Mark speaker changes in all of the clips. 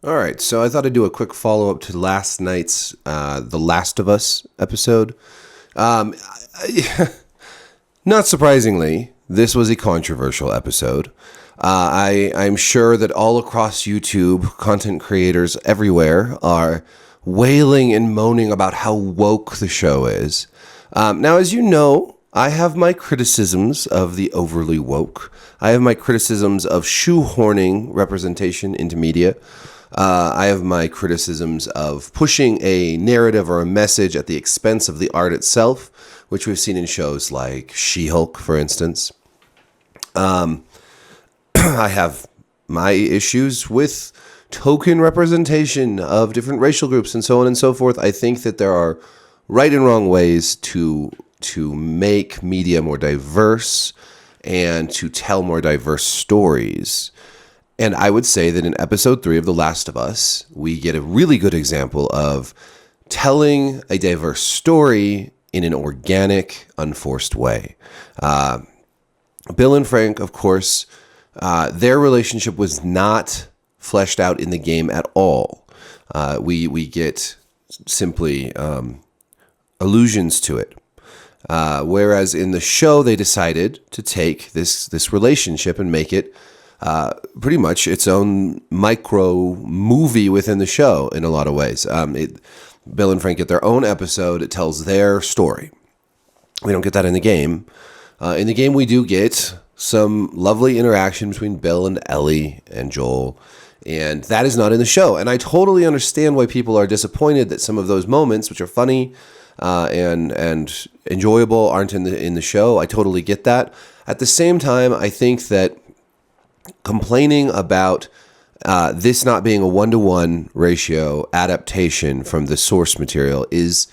Speaker 1: All right, so I thought I'd do a quick follow-up to last night's The Last of Us episode. Um, Not surprisingly, this was a controversial episode. I'm sure that all across YouTube, content creators everywhere are wailing and moaning about how woke the show is. Now, as you know, I have my criticisms of the overly woke. I have my criticisms of shoehorning representation into media. I have my criticisms of pushing a narrative or a message at the expense of the art itself, which we've seen in shows like She-Hulk, for instance. I have my issues with token representation of different racial groups and so on and so forth. I think that there are right and wrong ways to make media more diverse and to tell more diverse stories. And I would say that in episode 3 of The Last of Us, we get a really good example of telling a diverse story in an organic, unforced way. Bill and Frank, of course, their relationship was not fleshed out in the game at all. We get simply allusions to it. Whereas in the show, they decided to take this relationship and make it pretty much its own micro movie within the show in a lot of ways. Bill and Frank get their own episode. It tells their story. We don't get that in the game. In the game, we do get some lovely interaction between Bill and Ellie and Joel, and that is not in the show. And I totally understand why people are disappointed that some of those moments, which are funny and enjoyable, aren't in the show. I totally get that. At the same time, I think that complaining about this not being a 1-to-1 ratio adaptation from the source material is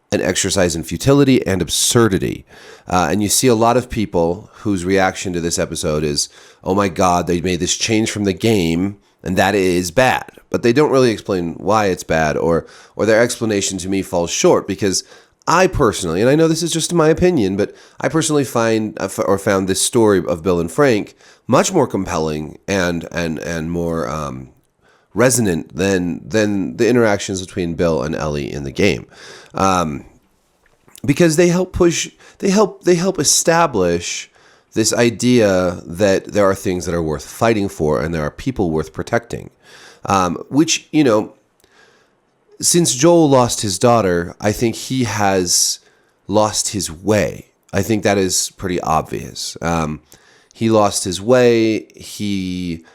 Speaker 1: an exercise in futility and absurdity. And you see a lot of people whose reaction to this episode is, oh my God, they made this change from the game and that is bad. But they don't really explain why it's bad, or their explanation to me falls short, because I personally, and I know this is just my opinion, but I personally found this story of Bill and Frank much more compelling and more resonant than the interactions between Bill and Ellie in the game, because they help establish this idea that there are things that are worth fighting for and there are people worth protecting, which, you know. Since Joel lost his daughter, I think he has lost his way. I think that is pretty obvious. He lost his way. He,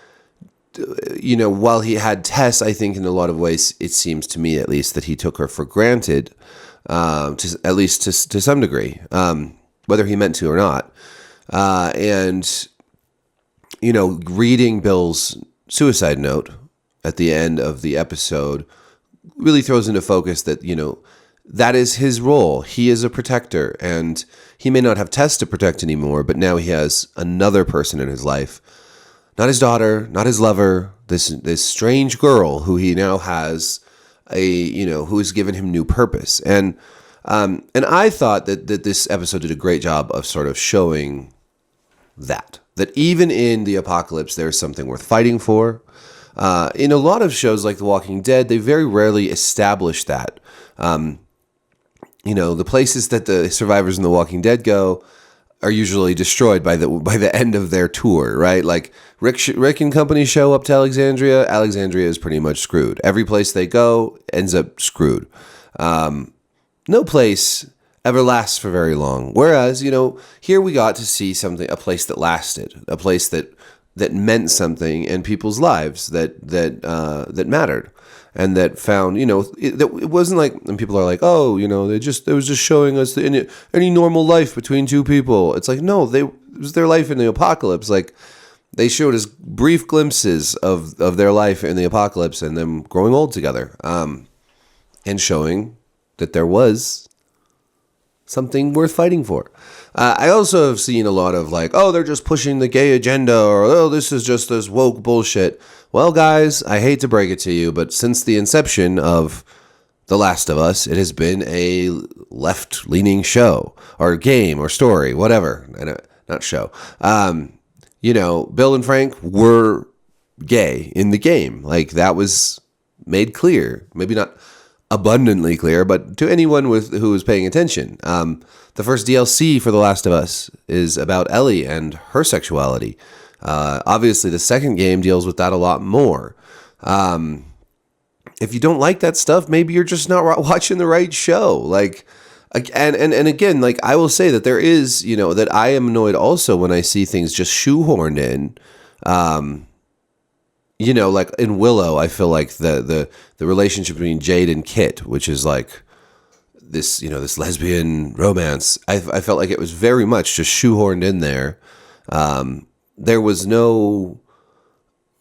Speaker 1: while he had Tess, I think in a lot of ways, it seems to me at least that he took her for granted, at least to some degree, whether he meant to or not. Reading Bill's suicide note at the end of the episode really throws into focus that, that is his role. He is a protector, and he may not have Tess to protect anymore, but now he has another person in his life. Not his daughter, not his lover, this strange girl who he now has who has given him new purpose. And I thought that this episode did a great job of sort of showing that even in the apocalypse, there's something worth fighting for. In a lot of shows like The Walking Dead, they very rarely establish that. The places that the survivors in The Walking Dead go are usually destroyed by the end of their tour, right? Like Rick and company show up to Alexandria. Alexandria is pretty much screwed. Every place they go ends up screwed. No place ever lasts for very long. Whereas, here we got to see a place that lasted, a place that meant something in people's lives that mattered, and that found, it wasn't like, and people are like, oh, it was just showing us any normal life between two people. It's like, no, it was their life in the apocalypse. Like, they showed us brief glimpses of their life in the apocalypse and them growing old together, and showing that there was something worth fighting for. I also have seen a lot of like, oh, they're just pushing the gay agenda, or, oh, this is just this woke bullshit. Well, guys, I hate to break it to you, but since the inception of The Last of Us, it has been a left-leaning show, or game, or story, whatever. Not show. Bill and Frank were gay in the game. Like, that was made clear. Maybe not abundantly clear, but to anyone who was paying attention. The first DLC for The Last of Us is about Ellie and her sexuality. Obviously, the second game deals with that a lot more. If you don't like that stuff, maybe you're just not watching the right show. Like, and again, like, I will say that there is, that I am annoyed also when I see things just shoehorned in. Like in Willow, I feel like the relationship between Jade and Kit, which is like this, this lesbian romance, I felt like it was very much just shoehorned in there. There was no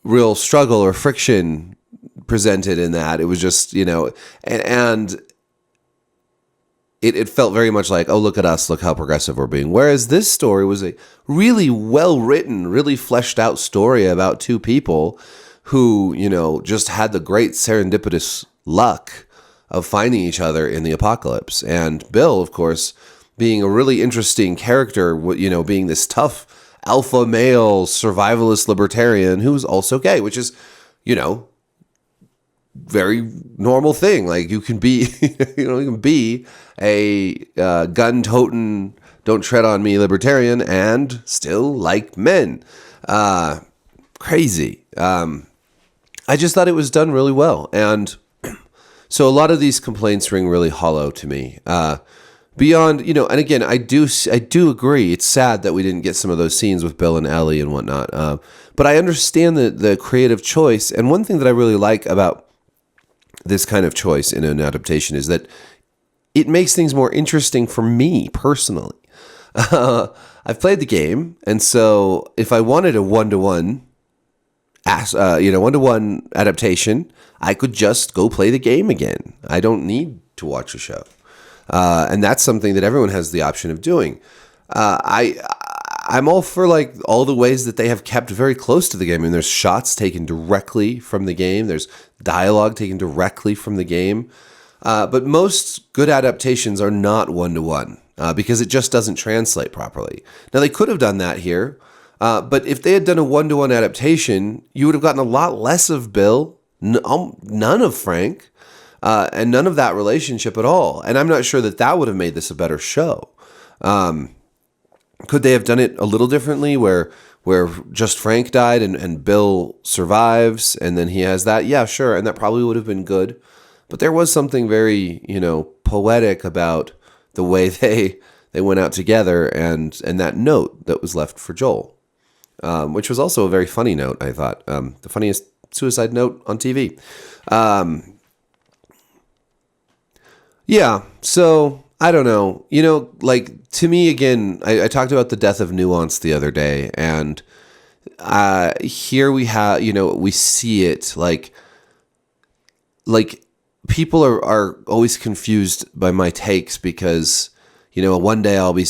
Speaker 1: real struggle or friction presented in that. It was just, and it felt very much like, oh, look at us, look how progressive we're being. Whereas this story was a really well-written, really fleshed out story about two people who, just had the great serendipitous luck of finding each other in the apocalypse. And Bill, of course, being a really interesting character, being this tough alpha male survivalist libertarian who's also gay, which is, very normal thing. Like, you can be, you can be a gun-toting, don't tread on me libertarian and still like men. Crazy. I just thought it was done really well. And so a lot of these complaints ring really hollow to me. Beyond, and again, I do agree. It's sad that we didn't get some of those scenes with Bill and Ellie and whatnot. But I understand the creative choice. And one thing that I really like about this kind of choice in an adaptation is that it makes things more interesting for me personally. I've played the game, and so if I wanted a one-to-one adaptation, I could just go play the game again. I don't need to watch a show. And that's something that everyone has the option of doing. I'm all for like all the ways that they have kept very close to the game. I mean, there's shots taken directly from the game. There's dialogue taken directly from the game. But most good adaptations are not one-to-one because it just doesn't translate properly. Now, they could have done that here. But if they had done a one-to-one adaptation, you would have gotten a lot less of Bill, none of Frank, and none of that relationship at all. And I'm not sure that would have made this a better show. Could they have done it a little differently where just Frank died and Bill survives and then he has that? Yeah, sure. And that probably would have been good. But there was something very, poetic about the way they went out together and that note that was left for Joel, which was also a very funny note, I thought. The funniest suicide note on TV. Yeah, so I don't know. Like, to me, again, I talked about the Death of Nuance the other day, and here we have, we see it like people are always confused by my takes because, one day I'll be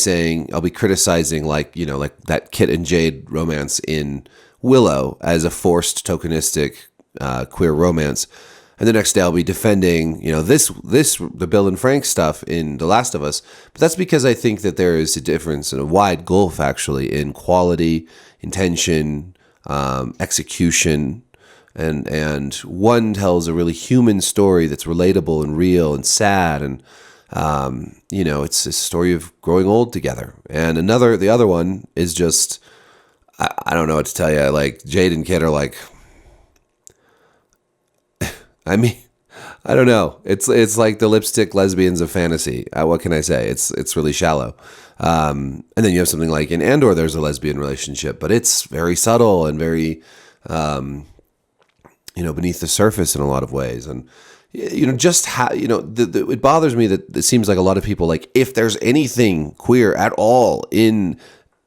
Speaker 1: criticizing like that Kit and Jade romance in Willow as a forced tokenistic queer romance. And the next day I'll be defending, the Bill and Frank stuff in The Last of Us. But that's because I think that there is a difference and a wide gulf, actually, in quality, intention, execution. And one tells a really human story that's relatable and real and sad. And, it's a story of growing old together. And the other one is just, I don't know what to tell you. Like, Jade and Kit are like, I mean, I don't know. It's like the lipstick lesbians of fantasy. What can I say? It's really shallow. And then you have something like in Andor, there's a lesbian relationship, but it's very subtle and very, beneath the surface in a lot of ways. And, just how, it bothers me that it seems like a lot of people, like, if there's anything queer at all in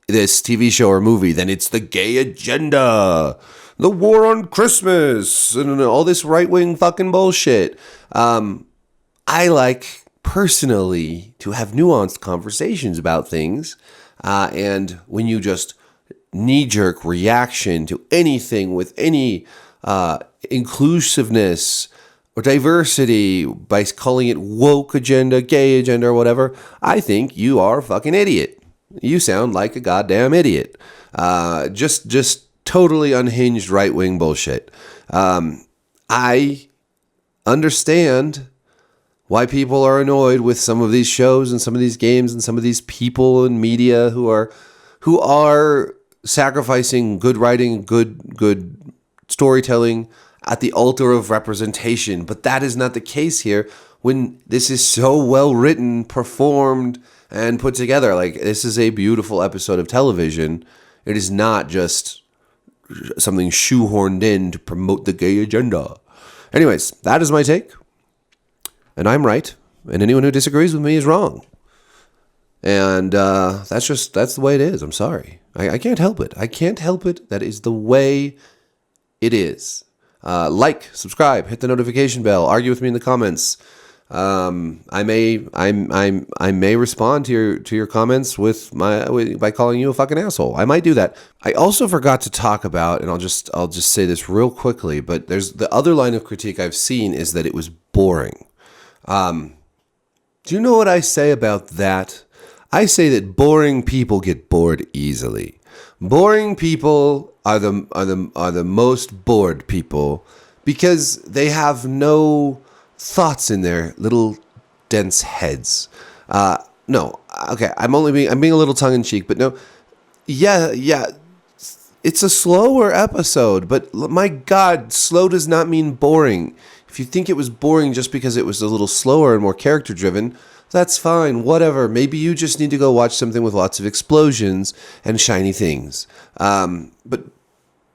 Speaker 1: this TV show or movie, then it's the gay agenda. The war on Christmas and all this right-wing fucking bullshit. I like personally to have nuanced conversations about things. And when you just knee-jerk reaction to anything with any inclusiveness or diversity by calling it woke agenda, gay agenda, or whatever, I think you are a fucking idiot. You sound like a goddamn idiot. Just totally unhinged right-wing bullshit. I understand why people are annoyed with some of these shows and some of these games and some of these people in media who are sacrificing good writing, good storytelling at the altar of representation. But that is not the case here when this is so well written, performed, and put together. Like, this is a beautiful episode of television. It is not just something shoehorned in to promote the gay agenda. Anyways, that is my take. And I'm right. And anyone who disagrees with me is wrong. And that's the way it is. I'm sorry. I can't help it. I can't help it. That is the way it is. Like, subscribe, hit the notification bell, argue with me in the comments. I may respond to your comments by calling you a fucking asshole. I might do that. I also forgot to talk about, and I'll just say this real quickly, but there's the other line of critique I've seen is that it was boring. Do you know what I say about that? I say that boring people get bored easily. Boring people are the most bored people because they have no thoughts in their little dense heads. No, okay, I'm being a little tongue in cheek, but no, yeah, it's a slower episode, but my God, slow does not mean boring. If you think it was boring just because it was a little slower and more character driven, that's fine, whatever. Maybe you just need to go watch something with lots of explosions and shiny things.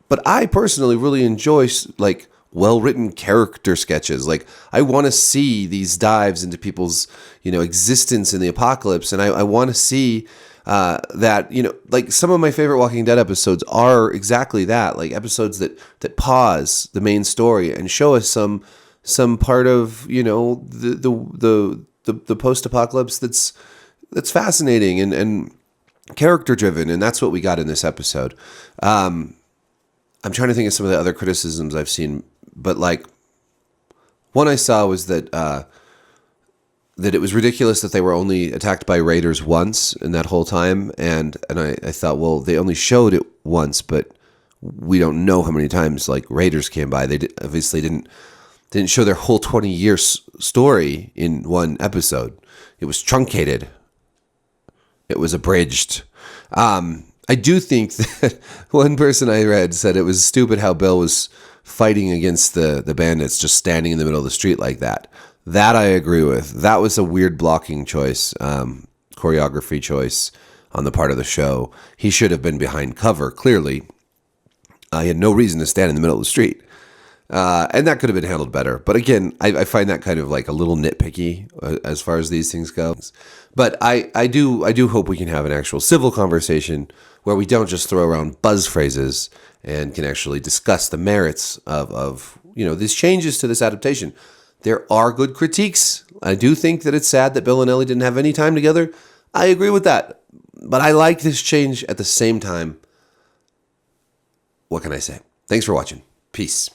Speaker 1: But I personally really enjoy like well-written character sketches. Like, I want to see these dives into people's, existence in the apocalypse. And I want to see that, like some of my favorite Walking Dead episodes are exactly that, like episodes that pause the main story and show us some part of, the post-apocalypse that's fascinating and character-driven. And that's what we got in this episode. I'm trying to think of some of the other criticisms I've seen, but like one I saw was that it was ridiculous that they were only attacked by raiders once in that whole time, and I thought, well, they only showed it once, but we don't know how many times like raiders came by. They obviously didn't show their whole 20-year story in one episode. It was truncated. It was abridged. I do think that one person I read said it was stupid how Bill was fighting against the bandits just standing in the middle of the street like that. That I agree with. That was a weird blocking choice, choreography choice on the part of the show. He should have been behind cover, clearly. He had no reason to stand in the middle of the street. And that could have been handled better. But again, I find that kind of like a little nitpicky as far as these things go. But I do hope we can have an actual civil conversation where we don't just throw around buzz phrases and can actually discuss the merits of these changes to this adaptation. There are good critiques. I do think that it's sad that Bill and Ellie didn't have any time together. I agree with that. But I like this change at the same time. What can I say? Thanks for watching. Peace.